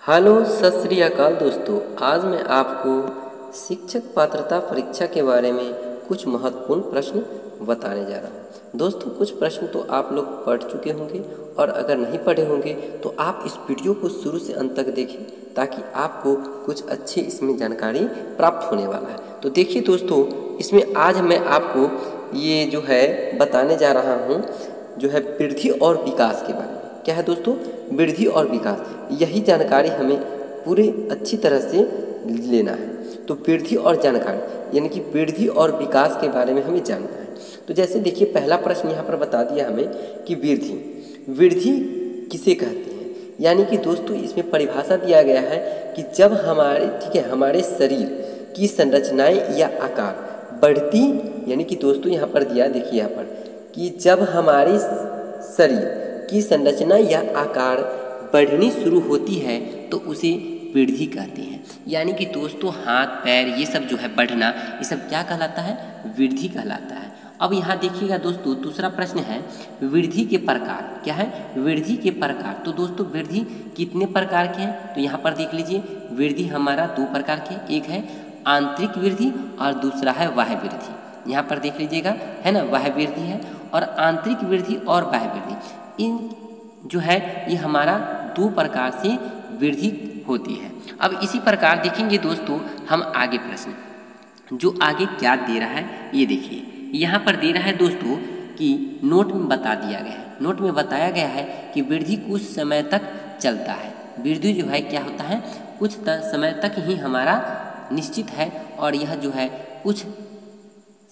Hello सत श्री अकाल दोस्तों। आज मैं आपको शिक्षक पात्रता परीक्षा के बारे में कुछ महत्वपूर्ण प्रश्न बताने जा रहा हूँ। दोस्तों कुछ प्रश्न तो आप लोग पढ़ चुके होंगे और अगर नहीं पढ़े होंगे तो आप इस वीडियो को शुरू से अंत तक देखें ताकि आपको कुछ अच्छी इसमें जानकारी प्राप्त होने वाला है। तो देखिए दोस्तों, इसमें आज मैं आपको ये जो है बताने जा रहा हूँ जो है वृद्धि और विकास के बारे में। क्या है दोस्तों? वृद्धि और विकास, यही जानकारी हमें पूरे अच्छी तरह से लेना है। तो वृद्धि और जानकारी यानी कि वृद्धि और विकास के बारे में हमें जानना है। तो जैसे देखिए पहला प्रश्न यहाँ पर बता दिया हमें कि वृद्धि किसे कहते हैं। यानी कि दोस्तों इसमें परिभाषा दिया गया है कि जब हमारे शरीर की संरचनाएं या आकार बढ़ती, यानी कि दोस्तों यहाँ पर दिया, देखिए यहाँ पर कि जब हमारे शरीर की संरचना या आकार बढ़नी शुरू होती है तो उसे वृद्धि कहते हैं। यानी कि दोस्तों हाथ पैर ये सब जो है बढ़ना, ये सब क्या कहलाता है? वृद्धि कहलाता है। अब यहाँ देखिएगा दोस्तों, दूसरा प्रश्न है वृद्धि के प्रकार। क्या है? वृद्धि के प्रकार। तो दोस्तों वृद्धि कितने प्रकार के हैं? तो यहाँ पर देख लीजिए, वृद्धि हमारा दो प्रकार के, एक है आंतरिक वृद्धि और दूसरा है बाह्य वृद्धि। यहाँ पर देख लीजिएगा, है ना, बाह्य वृद्धि है और आंतरिक वृद्धि और बाह्य वृद्धि, इन जो है ये हमारा दो प्रकार से वृद्धि होती है। अब इसी प्रकार देखेंगे दोस्तों हम आगे प्रश्न जो आगे क्या दे रहा है ये देखिए। यहाँ पर दे रहा है दोस्तों कि नोट में बता दिया गया है, नोट में बताया गया है कि वृद्धि कुछ समय तक चलता है। वृद्धि जो है क्या होता है, कुछ समय तक ही हमारा निश्चित है और यह जो है कुछ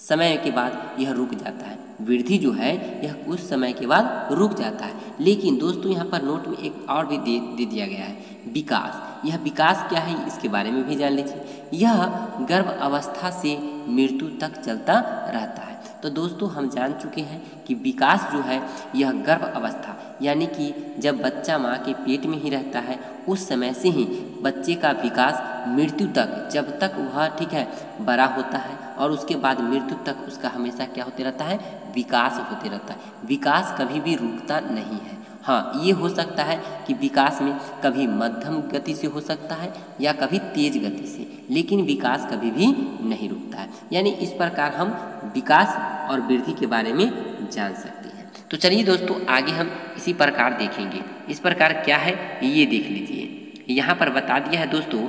समय के बाद यह रुक जाता है। वृद्धि जो है यह कुछ समय के बाद रुक जाता है। लेकिन दोस्तों यहाँ पर नोट में एक और भी दे दिया गया है, विकास। यह विकास क्या है इसके बारे में भी जान लीजिए। यह गर्भ अवस्था से मृत्यु तक चलता रहता है। तो दोस्तों हम जान चुके हैं कि विकास जो है यह गर्भ अवस्था, यानी कि जब बच्चा माँ के पेट में ही रहता है उस समय से ही बच्चे का विकास मृत्यु तक, जब तक वह ठीक है बड़ा होता है और उसके बाद मृत्यु तक उसका हमेशा क्या होते रहता है? विकास होते रहता है। विकास कभी भी रुकता नहीं है। हाँ, ये हो सकता है कि विकास में कभी मध्यम गति से हो सकता है या कभी तेज गति से, लेकिन विकास कभी भी नहीं रुकता है। यानी इस प्रकार हम विकास और वृद्धि के बारे में जान सकते हैं। तो चलिए दोस्तों आगे हम इसी प्रकार देखेंगे। इस प्रकार क्या है ये देख लीजिए। यहाँ पर बता दिया है दोस्तों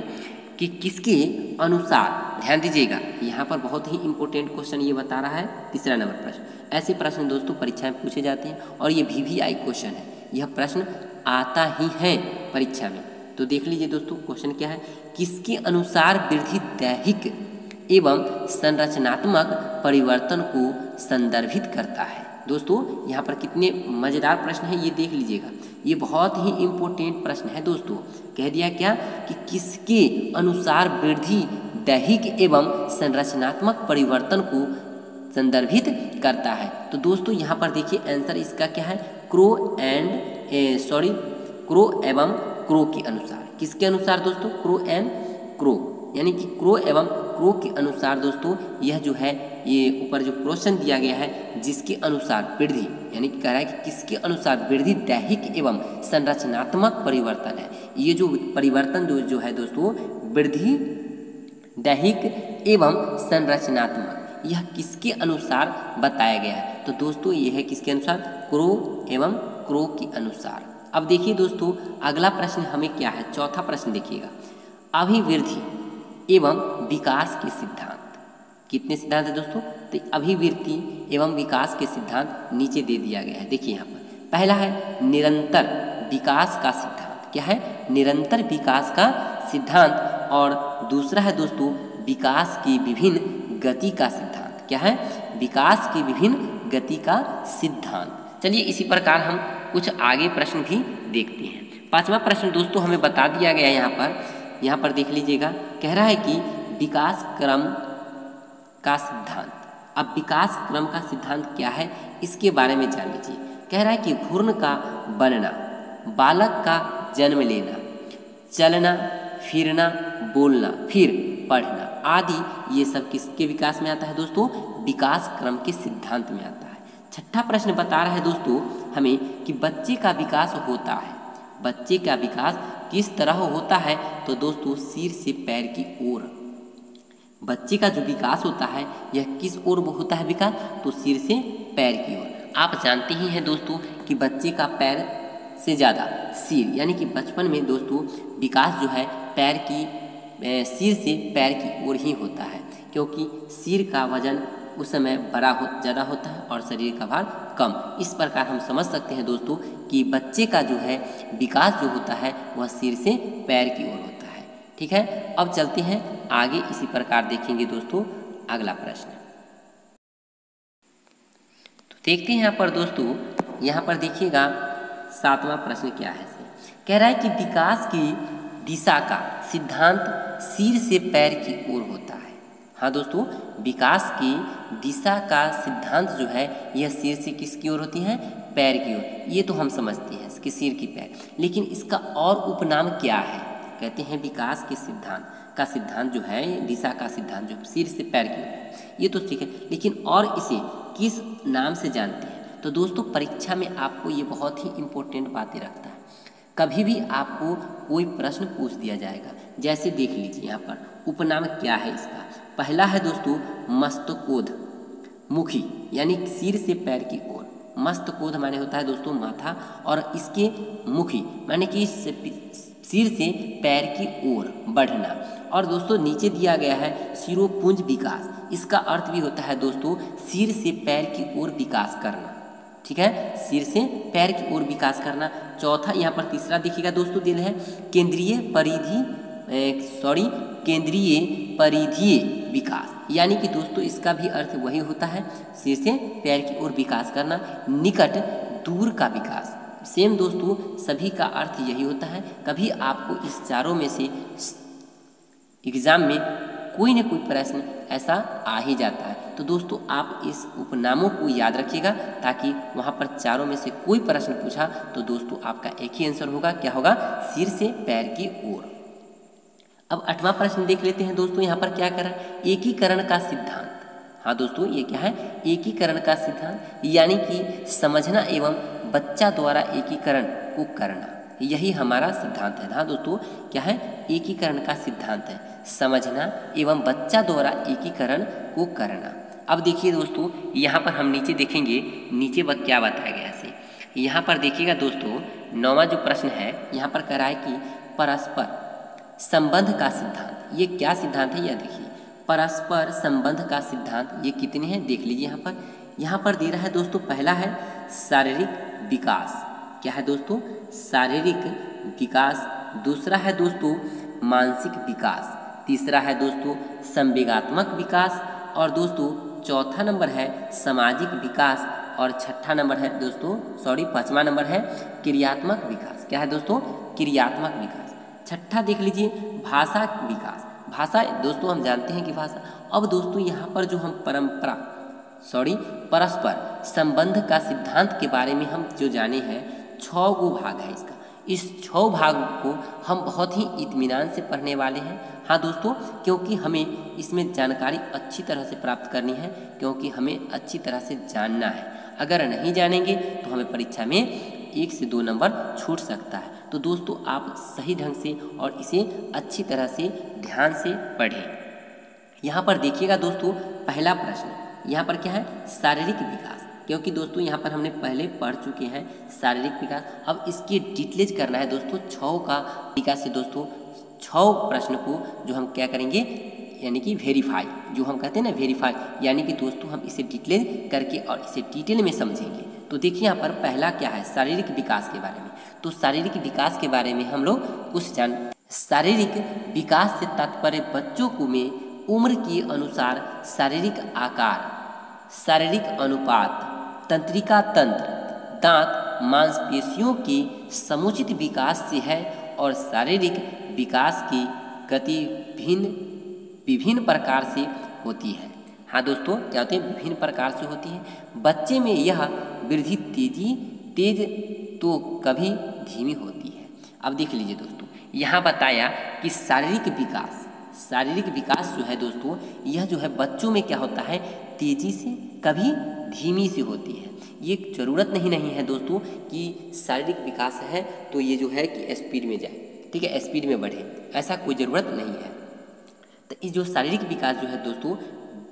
कि किसके अनुसार, ध्यान दीजिएगा, यहाँ पर बहुत ही इंपॉर्टेंट क्वेश्चन ये बता रहा है, तीसरा नंबर प्रश्न। ऐसे प्रश्न दोस्तों परीक्षा में पूछे जाते हैं और ये VVI क्वेश्चन है, यह प्रश्न आता ही है परीक्षा में। तो देख लीजिए दोस्तों क्वेश्चन क्या है, किसके अनुसार वृद्धि दैहिक एवं संरचनात्मक परिवर्तन को संदर्भित करता है। दोस्तों यहाँ पर कितने मज़ेदार प्रश्न है ये देख लीजिएगा, ये बहुत ही इम्पोर्टेंट प्रश्न है दोस्तों। कह दिया क्या कि किसके अनुसार वृद्धि दैहिक एवं संरचनात्मक परिवर्तन को संदर्भित करता है। तो दोस्तों यहाँ पर देखिए आंसर इसका क्या है, क्रो एवं क्रो के अनुसार। किसके अनुसार दोस्तों? क्रो एंड क्रो, यानी कि क्रो एवं क्रो के अनुसार दोस्तों यह जो है ये ऊपर जो क्वेश्चन दिया गया है जिसके अनुसार वृद्धि, यानी कि कह रहा है कि किसके अनुसार वृद्धि दैहिक एवं संरचनात्मक परिवर्तन है। ये जो परिवर्तन जो है दोस्तों वृद्धि दैहिक एवं संरचनात्मक, यह किसके अनुसार बताया गया है? तो दोस्तों यह है किसके अनुसार? क्रो एवं क्रो के अनुसार। अब देखिए दोस्तों अगला प्रश्न हमें क्या है, चौथा प्रश्न देखिएगा, अभिवृद्धि एवं विकास के सिद्धांत। कितने सिद्धांत है दोस्तों? तो अभिवृद्धि एवं विकास के सिद्धांत नीचे दे दिया गया है। देखिए यहाँ पर पहला है निरंतर विकास का सिद्धांत। क्या है? निरंतर विकास का सिद्धांत। और दूसरा है दोस्तों विकास की विभिन्न गति का सिद्धांत। क्या है? विकास की विभिन्न गति का सिद्धांत। चलिए इसी प्रकार हम कुछ आगे प्रश्न भी देखते हैं। पांचवा प्रश्न दोस्तों हमें बता दिया गया यहाँ पर देख लीजिएगा, कह रहा है कि विकास क्रम का सिद्धांत। अब विकास क्रम का सिद्धांत क्या है इसके बारे में जान लीजिए। कह रहा है कि भ्रूण का बनना, बालक का जन्म लेना, चलना फिरना, बोलना, फिर पढ़ना आदि, ये सब किसके विकास में आता है दोस्तों? विकास क्रम के सिद्धांत में आता है। छठा प्रश्न बता रहा है दोस्तों हमें कि बच्चे का विकास होता है, बच्चे का विकास किस तरह होता है, तो दोस्तों सिर से पैर की ओर। बच्चे का जो विकास होता है यह किस ओर होता है विकास, तो सिर से पैर की ओर। आप जानते ही हैं दोस्तों कि बच्चे का पैर से ज़्यादा सिर, यानी कि बचपन में दोस्तों विकास जो है पैर की सिर से पैर की ओर ही होता है, क्योंकि सिर का वजन उस समय ज़्यादा होता है और शरीर का भार कम। इस प्रकार हम समझ सकते हैं दोस्तों कि बच्चे का जो है विकास जो होता है वह सिर से पैर की ओर होता है। ठीक है, अब चलते हैं आगे, इसी प्रकार देखेंगे दोस्तों अगला प्रश्न। तो देखते हैं यहाँ पर दोस्तों, यहाँ पर देखिएगा 7वां प्रश्न क्या है। कह रहा है कि विकास की दिशा का सिद्धांत सिर से पैर की ओर होता है। हाँ दोस्तों, विकास की दिशा का सिद्धांत जो है यह सिर से किसकी ओर होती है, पैर की ओर। ये तो हम समझते हैं कि सिर की पैर, लेकिन इसका और उपनाम क्या है, कहते हैं विकास के सिद्धांत का सिद्धांत जो है, दिशा का सिद्धांत जो सिर से पैर की ओर, ये तो ठीक है, लेकिन और इसे किस नाम से जानते हैं। तो दोस्तों परीक्षा में आपको ये बहुत ही इम्पोर्टेंट बातें रखता है। कभी भी आपको कोई प्रश्न पूछ दिया जाएगा, जैसे देख लीजिए यहाँ पर उपनाम क्या है इसका। पहला है दोस्तों मस्तकोध मुखी, यानी सिर से पैर की ओर। मस्तकोध माने होता है दोस्तों माथा, और इसके मुखी माने कि सिर से पैर की ओर बढ़ना। और दोस्तों नीचे दिया गया है शिरोपुंज विकास, इसका अर्थ भी होता है दोस्तों सिर से पैर की ओर विकास करना। ठीक है, सिर से पैर की ओर विकास करना। चौथा यहाँ पर तीसरा देखिएगा दोस्तों दिल है केंद्रीय परिधीय विकास, यानी कि दोस्तों इसका भी अर्थ वही होता है, सिर से पैर की ओर विकास करना। निकट दूर का विकास, सेम दोस्तों सभी का अर्थ यही होता है। कभी आपको इस चारों में से एग्जाम में कोई न कोई प्रश्न ऐसा आ ही जाता है। तो दोस्तों आप इस उपनामों को याद रखिएगा, ताकि वहाँ पर चारों में से कोई प्रश्न पूछा तो दोस्तों आपका एक ही आंसर होगा, क्या होगा, सिर से पैर की ओर। अब 8वां प्रश्न देख लेते हैं दोस्तों, यहाँ पर क्या करा, एकीकरण का सिद्धांत। हाँ दोस्तों ये क्या है, एकीकरण का सिद्धांत, यानी कि समझना एवं बच्चा द्वारा एकीकरण को करना, यही हमारा सिद्धांत है। हाँ दोस्तों क्या है, एकीकरण का सिद्धांत है, समझना एवं बच्चा द्वारा एकीकरण को करना। अब देखिए दोस्तों यहाँ पर हम नीचे देखेंगे, नीचे क्या बताया गया है। यहाँ पर देखिएगा दोस्तों 9वां जो प्रश्न है, यहाँ पर कह रहा है कि परस्पर संबंध का सिद्धांत। ये क्या सिद्धांत है, यह देखिए परस्पर संबंध का सिद्धांत। ये कितने हैं देख लीजिए, यहाँ पर दे रहा है दोस्तों। पहला है शारीरिक विकास, क्या है दोस्तों, शारीरिक विकास। दूसरा है दोस्तों मानसिक विकास। तीसरा है दोस्तों संवेगात्मक विकास। और दोस्तों चौथा नंबर है सामाजिक विकास। और छठा नंबर है दोस्तों 5वां नंबर है क्रियात्मक विकास। क्या है दोस्तों, क्रियात्मक विकास। छठा देख लीजिए भाषा विकास। भाषा दोस्तों हम जानते हैं कि भाषा। अब दोस्तों यहाँ पर जो हम परस्पर संबंध का सिद्धांत के बारे में हम जो जाने हैं, 6 गो भाग है इसका। इस 6 भाग को हम बहुत ही इत्मीनान से पढ़ने वाले हैं। हाँ दोस्तों, क्योंकि हमें इसमें जानकारी अच्छी तरह से प्राप्त करनी है, क्योंकि हमें अच्छी तरह से जानना है। अगर नहीं जानेंगे तो हमें परीक्षा में 1 से 2 नंबर छूट सकता है। तो दोस्तों आप सही ढंग से और इसे अच्छी तरह से ध्यान से पढ़ें। यहाँ पर देखिएगा दोस्तों पहला प्रश्न, यहाँ पर क्या है, शारीरिक विकास। क्योंकि दोस्तों यहाँ पर हमने पहले पढ़ चुके हैं शारीरिक विकास। अब इसकी डिटेल्स करना है दोस्तों 6 का विकास से दोस्तों 6 प्रश्न को जो हम क्या करेंगे, यानी कि वेरीफाई, जो हम कहते हैं ना वेरीफाई, यानी कि दोस्तों हम इसे डिटेल करके और इसे डिटेल में समझेंगे। तो देखिए यहाँ पर पहला क्या है, शारीरिक विकास के बारे में। तो शारीरिक विकास के बारे में हम लोग कुछ शारीरिक विकास से तात्पर्य बच्चों को में उम्र के अनुसार शारीरिक आकार, शारीरिक अनुपात, तंत्रिका तंत्र, दांत, मांसपेशियों के समुचित विकास से है। और शारीरिक विकास की गति विभिन्न प्रकार से होती है। हाँ दोस्तों क्या होते हैं, विभिन्न प्रकार से होती है। बच्चे में यह वृद्धि तेज तो कभी धीमी होती है। अब देख लीजिए दोस्तों, यहाँ बताया कि शारीरिक विकास जो है दोस्तों, यह जो है बच्चों में क्या होता है, तेजी से कभी धीमी से होती है। ये ज़रूरत नहीं है दोस्तों कि शारीरिक विकास है तो ये जो है कि स्पीड में जाए। ठीक है, स्पीड में बढ़े, ऐसा कोई ज़रूरत नहीं है। तो ये जो शारीरिक विकास जो है दोस्तों,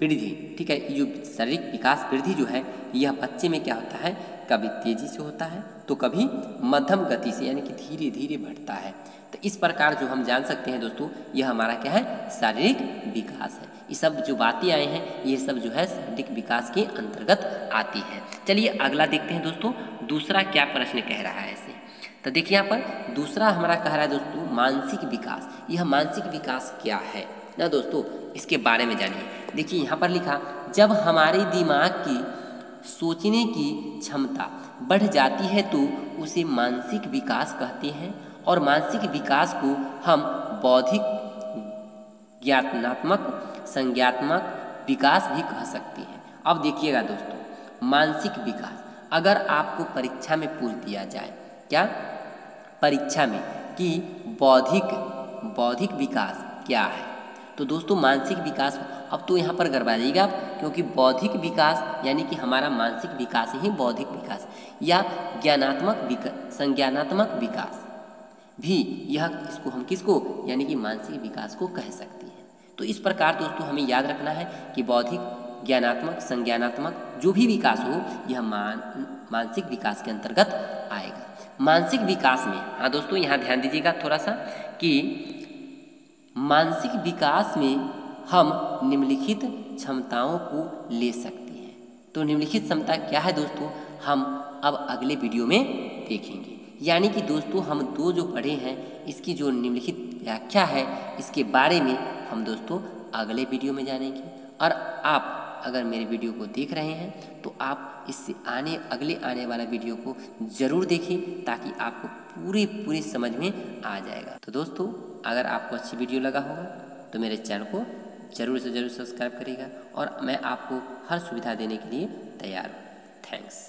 वृद्धि, ठीक है, ये जो शारीरिक विकास वृद्धि जो है, यह बच्चे में क्या होता है, कभी तेजी से होता है तो कभी मध्यम गति से, यानी कि धीरे धीरे बढ़ता है। तो इस प्रकार जो हम जान सकते हैं दोस्तों, यह हमारा क्या है, शारीरिक विकास है। ये सब जो बातें आए हैं, ये सब जो है शारीरिक विकास के अंतर्गत आती है। चलिए अगला देखते हैं दोस्तों, दूसरा क्या प्रश्न कह रहा है ऐसे। तो देखिए यहाँ पर दूसरा हमारा कह रहा है दोस्तों, मानसिक विकास। यह मानसिक विकास क्या है ना दोस्तों, इसके बारे में जानिए। देखिए यहाँ पर लिखा, जब हमारे दिमाग की सोचने की क्षमता बढ़ जाती है तो उसे मानसिक विकास कहते हैं, और मानसिक विकास को हम बौद्धिक, ज्ञानात्मक, संज्ञानात्मक विकास भी कह सकते हैं। अब देखिएगा दोस्तों, मानसिक विकास अगर आपको परीक्षा में पूछ दिया जाए, क्या परीक्षा में, कि बौद्धिक विकास क्या है, तो दोस्तों मानसिक विकास, अब तो यहाँ पर गड़बड़ा जाइएगा आप, क्योंकि बौद्धिक विकास यानी कि हमारा मानसिक विकास ही बौद्धिक विकास, या ज्ञानात्मक विकास, संज्ञानात्मक विकास भी, यह इसको हम किसको, यानी कि मानसिक विकास को कह सकते हैं। तो इस प्रकार दोस्तों हमें याद रखना है कि बौद्धिक, ज्ञानात्मक, संज्ञानात्मक जो भी विकास हो, यह मानसिक विकास के अंतर्गत आएगा। मानसिक विकास में, हाँ दोस्तों यहाँ ध्यान दीजिएगा थोड़ा सा, कि मानसिक विकास में हम निम्नलिखित क्षमताओं को ले सकते हैं। तो निम्नलिखित क्षमता क्या है दोस्तों, हम अब अगले वीडियो में देखेंगे। यानी कि दोस्तों हम दो जो पढ़े हैं, इसकी जो निम्नलिखित व्याख्या है, इसके बारे में हम दोस्तों अगले वीडियो में जानेंगे। और आप अगर मेरे वीडियो को देख रहे हैं तो आप इससे अगले आने वाला वीडियो को ज़रूर देखें, ताकि आपको पूरी समझ में आ जाएगा। तो दोस्तों अगर आपको अच्छी वीडियो लगा होगा तो मेरे चैनल को ज़रूर से ज़रूर सब्सक्राइब करिएगा, और मैं आपको हर सुविधा देने के लिए तैयार हूँ। थैंक्स।